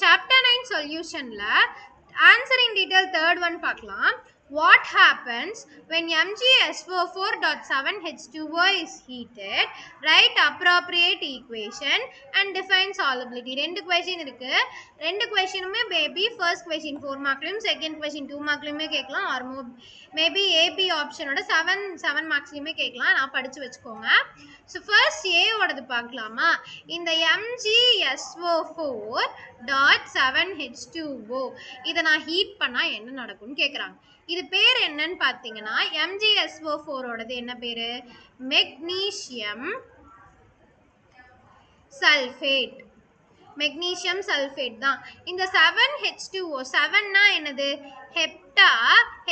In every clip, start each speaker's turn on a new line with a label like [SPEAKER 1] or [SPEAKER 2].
[SPEAKER 1] chapter 9 solutionல answer in detail third one பார்க்கலாம். What happens when MgSO4.7H2O is heated? Write appropriate equation and define solubility. ரெண்டு question இருக்கு. ரெண்டு questionுமே baby first question 4 markலயும் second question 2 markலயுமே கேட்கலாம் or maybe AB optionோட 7 marksலயுமே கேட்கலாம். நான் படிச்சு வச்சுக்கோங்க. So first A ஓடது பார்க்கலாமா? இந்த MgSO4.7H2O இதை நான் ஹீட் பண்ணா என்ன நடக்கும்னு கேட்குறாங்க. இது பேர் என்னன்னு பார்த்தீங்கன்னா MgSO4 ஓடது என்ன பேரு? Magnesium sulphate. மெக்னீசியம் சல்ஃபேட் தான். இந்த 7H2O 7னா என்னது? ஹெப்டா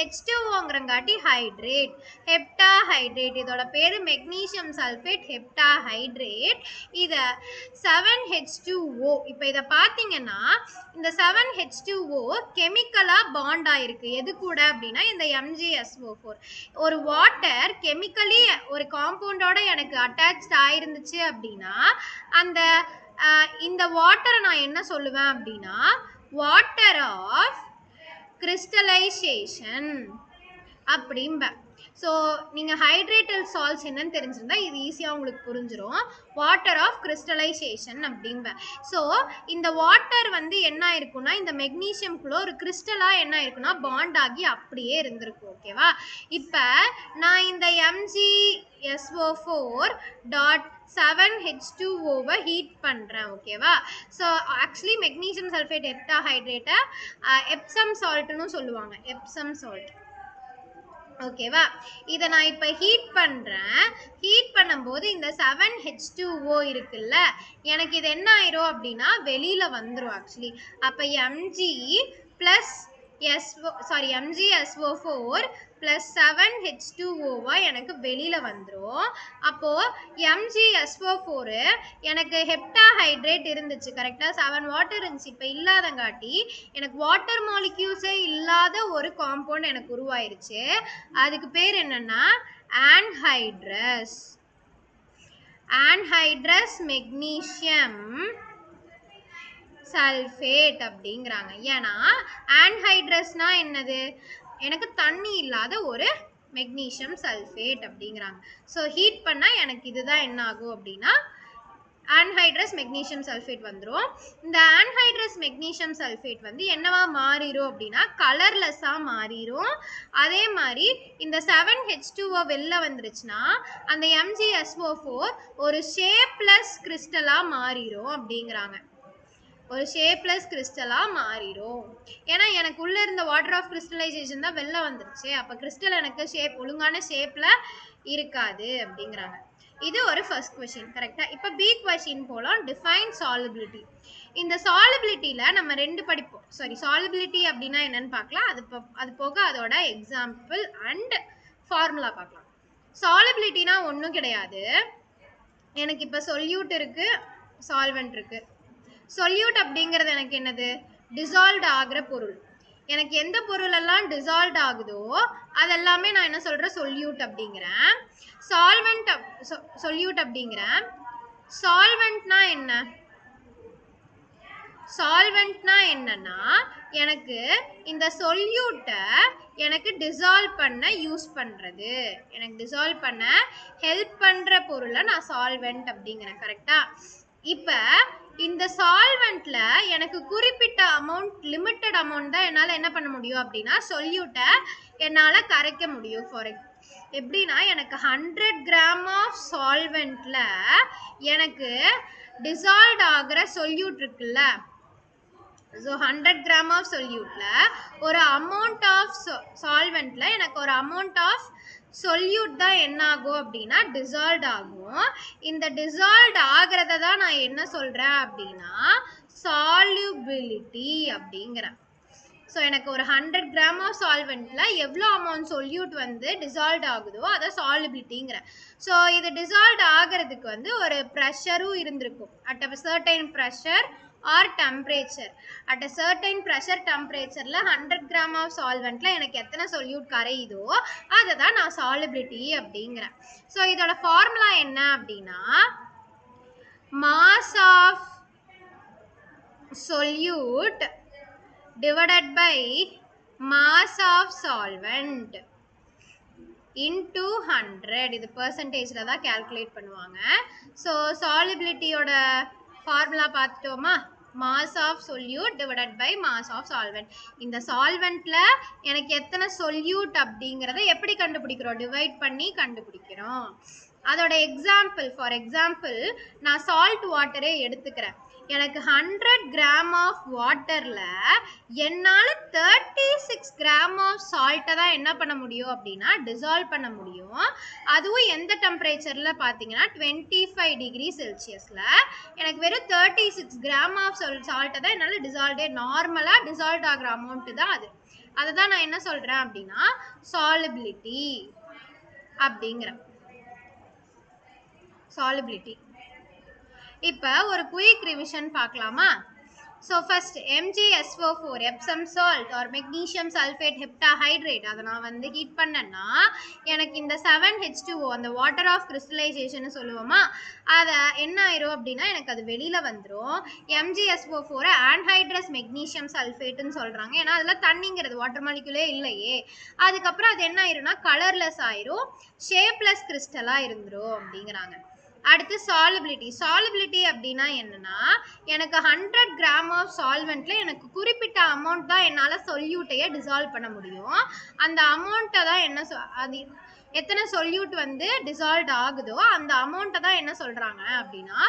[SPEAKER 1] H2Oங்கிறங்காட்டி ஹைட்ரேட். Hepta hydrate. இதோட பேரு மெக்னீசியம் சல்ஃபேட் ஹெப்டா ஹைட்ரேட். இத 7H2O. இப்போ இதை பார்த்தீங்கன்னா இந்த 7H2O கெமிக்கலா பாண்ட் ஆயிருக்கு. எது கூட அப்படின்னா இந்த MgSO4. ஒரு வாட்டர் கெமிக்கலி ஒரு காம்பவுண்டோட எனக்கு அட்டாச் ஆயிருந்துச்சு அப்படின்னா அந்த இந்த வாட்டரை நான் என்ன சொல்லுவேன் அப்படின்னா வாட்டர் ஆஃப் கிறிஸ்டலைசேஷன் அப்படிம்பேன். ஸோ நீங்கள் ஹைட்ரேட்டல் சால்ட்ஸ் என்னன்னு தெரிஞ்சிருந்தா இது ஈஸியாக உங்களுக்கு புரிஞ்சிடும். வாட்டர் ஆஃப் கிறிஸ்டலைசேஷன் அப்படிம்பேன். ஸோ இந்த வாட்டர் வந்து என்ன ஆயிருக்குன்னா இந்த மெக்னீசியம்குள்ள ஒரு கிறிஸ்டலாக என்ன ஆயிருக்குன்னா பாண்ட் ஆகி அப்படியே இருந்திருக்கும். ஓகேவா? இப்போ நான் இந்த MgSO4.7H2O ஹீட் பண்ணுறேன். ஓகேவா? So actually magnesium sulphate hepta ஹைட்ரேட்டை எப்சம் சால்ட்னு சொல்லுவாங்க. Epsom salt. ஓகேவா? இதை நான் இப்போ ஹீட் பண்ணுறேன். ஹீட் பண்ணும்போது இந்த 7H2O இருக்குல்ல, எனக்கு இது என்ன ஆயிரும் அப்படின்னா வெளியில் வந்துடும் ஆக்சுவலி. அப்போ MgSO4 plus 7H2O எனக்கு வெளியில் வந்துடும். அப்போது MgSO4 எனக்கு ஹெப்டா ஹைட்ரேட் இருந்துச்சு. கரெக்டாக 7 வாட்டர் இருந்துச்சு. இப்போ இல்லாதங்காட்டி எனக்கு வாட்டர் மாலிக்யூல்ஸே இல்லாத ஒரு காம்பவுண்ட் எனக்கு உருவாயிருச்சு. அதுக்கு பேர் என்னன்னா ஆன்ஹைட்ரஸ். ஆன்ஹைட்ரஸ் மெக்னீசியம் சல்ஃபேட் அப்படிங்கிறாங்க. ஏன்னா ஆன்ஹைட்ரஸ்னா என்னது? எனக்கு தண்ணி இல்லாத ஒரு மெக்னீசியம் சல்ஃபேட் அப்படிங்கிறாங்க. ஸோ ஹீட் பண்ணால் எனக்கு இதுதான் என்ன ஆகும் அப்படின்னா ஆன்ஹைட்ரஸ் மெக்னீசியம் சல்ஃபேட் வந்துடும். இந்த ஆன்ஹைட்ரஸ் மெக்னீசியம் சல்ஃபேட் வந்து என்னவா மாறிடும் அப்படின்னா கலர்லெஸ்ஸாக மாறிடும். அதே மாதிரி இந்த 7H2O வெளில வந்துருச்சுன்னா அந்த MgSO4 ஒரு ஷேப்லெஸ் கிறிஸ்டலாக மாறிடும் அப்படிங்கிறாங்க. ஒரு ஷேப்லெஸ் கிறிஸ்டலாக மாறிடும். ஏன்னா எனக்கு உள்ளே இருந்த வாட்டர் ஆஃப் கிறிஸ்டலைசேஷன் தான் வெளில வந்துருச்சு. அப்போ கிறிஸ்டல் எனக்கு ஒழுங்கான ஷேப்பில் இருக்காது அப்படிங்கிறாங்க. இது ஒரு ஃபர்ஸ்ட் கொஸ்டின். கரெக்டாக? இப்போ பி கொஸ்டின் போகலாம். Define solubility. இந்த சாலிபிலிட்டியில் நம்ம ரெண்டு படிப்போம். சாலிபிலிட்டி அப்படின்னா என்னன்னு பார்க்கலாம். அது போக அதோட எக்ஸாம்பிள் அண்ட் ஃபார்முலா பார்க்கலாம். சாலிபிலிட்டினா ஒன்றும் கிடையாது. எனக்கு இப்போ சொல்யூட் இருக்குது, சால்வெண்ட் இருக்குது. சொல்யூட் அப்படிங்கிறது எனக்கு என்னது? டிசால்வ்ட் ஆகிற பொருள். எனக்கு எந்த பொருளெல்லாம் டிசால்வ்ட் ஆகுதோ அதெல்லாமே நான் என்ன சொல்கிறேன்? சொல்யூட் அப்படிங்கிறேன். சால்வெண்ட் சொல்யூட் அப்படிங்கிறேன். சால்வெண்ட்னா என்ன? சால்வெண்ட்னா என்னன்னா எனக்கு இந்த சொல்யூட்டை எனக்கு டிசால்வ் பண்ண யூஸ் பண்ணுறது. எனக்கு டிசால்வ் பண்ண ஹெல்ப் பண்ணுற பொருளை நான் சால்வெண்ட் அப்படிங்கிறேன். கரெக்டாக? இப்போ இந்த சால்வெண்ட்ல எனக்கு குறிப்பிட்ட அமௌண்ட், லிமிட்டட் அமௌண்ட் தான் என்னால் என்ன பண்ண முடியும் அப்படின்னா சொல்யூட்டை என்னால் கரைக்க முடியும். எப்படின்னா எனக்கு 100 கிராம் ஆஃப் சால்வெண்ட்ல எனக்கு டிசால்வ் ஆகிற சொல்யூட் இருக்குல்ல. ஸோ 100 கிராம் ஆஃப் சொல்யூட்ல ஒரு அமௌண்ட் ஆஃப் சால்வெண்ட்ல எனக்கு ஒரு அமௌண்ட் ஆஃப் சொல்யூட் தான் என்ன ஆகும் அப்படின்னா டிசால்வ் ஆகும். இந்த டிசால்வ் ஆகிறத தான் நான் என்ன சொல்றேன் அப்படின்னா சால்யூபிலிட்டி அப்படிங்கிறேன். ஸோ எனக்கு ஒரு 100 கிராம் ஆஃப் சால்வெண்ட்ல எவ்வளோ அமௌண்ட் சொல்யூட் வந்து டிசால்வ் ஆகுதோ அதை சால்யூபிலிட்டிங்கிறேன். ஸோ இது டிசால்வ் ஆகிறதுக்கு வந்து ஒரு ப்ரெஷரும் இருந்திருக்கும். At a certain pressure or temperature. At a certain pressure temperatureல 100 கிராம் ஆஃப் சால்வெண்ட்ல எனக்கு எத்தனை சொல்யூட் கரையுதோ அதை தான் நான் சாலிபிலிட்டி அப்படிங்கிறேன். ஸோ இதோட ஃபார்முலா என்ன அப்படின்னா mass of solute divided by mass of solvent into 100. இது percentageல தான் calculate பண்ணுவாங்க. So solubility ஓட formula பார்த்துட்டோமா? mass of solute divided by mass of solvent. இந்த solventல எனக்கு எத்தனை solute அப்படிங்கறத எப்படி கண்டுபிடிக்கிறோம்? divide பண்ணி கண்டுபிடிக்கிறோம். அதோட எக்ஸாம்பிள், ஃபார் எக்ஸாம்பிள் நான் சால்ட் வாட்டரே எடுத்துக்கிறேன். எனக்கு 100 கிராம் ஆஃப் வாட்டரில் என்னால் 36 கிராம் ஆஃப் சால்ட்டை தான் என்ன பண்ண முடியும் அப்படின்னா டிசால்வ் பண்ண முடியும். அதுவும் எந்த டெம்பரேச்சரில் பார்த்தீங்கன்னா 25 டிகிரி செல்சியஸில் எனக்கு வெறும் 36 கிராம் ஆஃப் சால்ட்டை தான் என்னால் நார்மலாக டிசால்வ் ஆகிற அமௌண்ட்டு தான் அது. அதை தான் நான் என்ன சொல்கிறேன் அப்படின்னா சாலிபிலிட்டி அப்படிங்கிறேன். solubility. இப்போ ஒரு குயிக் ரிவிஷன் பார்க்கலாமா? So first MgSO4 Epsom salt or magnesium sulfate heptahydrate அதை நான் வந்து ஹீட் பண்ணேன்னா எனக்கு இந்த 7H2O அந்த வாட்டர் ஆஃப் கிறிஸ்டலைசேஷன் சொல்லுவோமா, அதை என்ன ஆயிரும் அப்படின்னா எனக்கு அது வெளியில் வந்துடும். MgSO4 ஆன்ஹைட்ரஸ் மெக்னீஷியம் சல்ஃபேட்டுன்னு சொல்கிறாங்க. ஏன்னா அதில் தண்ணிங்கிறது வாட்டர் மாலிகுலே இல்லையே. அதுக்கப்புறம் அது என்ன ஆயிரும்னா கலர்லெஸ் ஆயிரும், ஷேப்லெஸ் கிறிஸ்டலாக இருந்துரும் அப்படிங்கிறாங்க. அடுத்து சாலிபிலிட்டி அப்படின்னா என்னன்னா எனக்கு 100 கிராம் ஆஃப் சால்வெண்ட்ல எனக்கு குறிப்பிட்ட அமௌண்ட் தான் என்னால் சொல்யூட்டையே டிசால்வ் பண்ண முடியும். அந்த அமௌண்ட்டை தான் என்ன அது எத்தனை சொல்யூட் வந்து டிசால்வ் ஆகுதோ அந்த அமௌண்ட்டை தான் என்ன சொல்றாங்க அப்படின்னா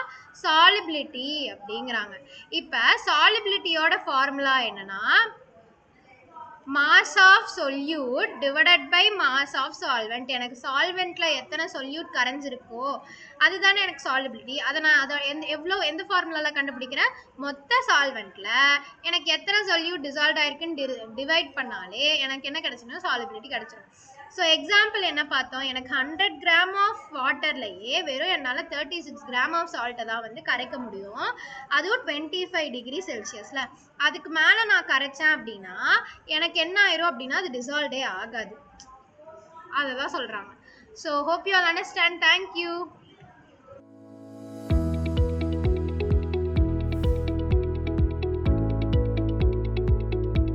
[SPEAKER 1] சாலிபிலிட்டி அப்படிங்கிறாங்க. இப்போ சாலிபிலிட்டியோட ஃபார்முலா என்னன்னா mass of solute divided by mass of solvent. எனக்கு சால்வெண்ட்ல எத்தனை சொல்யூட் கரைஞ்சிருக்கோ அதுதானே எனக்கு சாலிபிலிட்டி. அதை நான் எந்த ஃபார்முலாவில் கண்டுபிடிக்கிறேன்? மொத்த சால்வெண்ட்ல எனக்கு எத்தனை சொல்யூட் டிசால்வ் ஆயிருக்குன்னு டிவைட் பண்ணாலே எனக்கு என்ன கிடைச்சுன்னா சாலிபிலிட்டி கிடைச்சிடும். ஸோ எக்ஸாம்பிள் என்ன பார்த்தோம்? எனக்கு 100 கிராம் ஆஃப் வாட்டர்லையே வெறும் என்னால் 36 கிராம் ஆஃப் சால்ட்டை தான் வந்து கரைக்க முடியும். அதுவும் 25 டிகிரி செல்சியஸில். அதுக்கு மேலே நான் கரைச்சேன் அப்படின்னா எனக்கு என்ன ஆயிரும் அப்படின்னா அது டிசால்வ்டே ஆகாது. அதை தான் சொல்கிறாங்க. So hope you all understand. Thank you.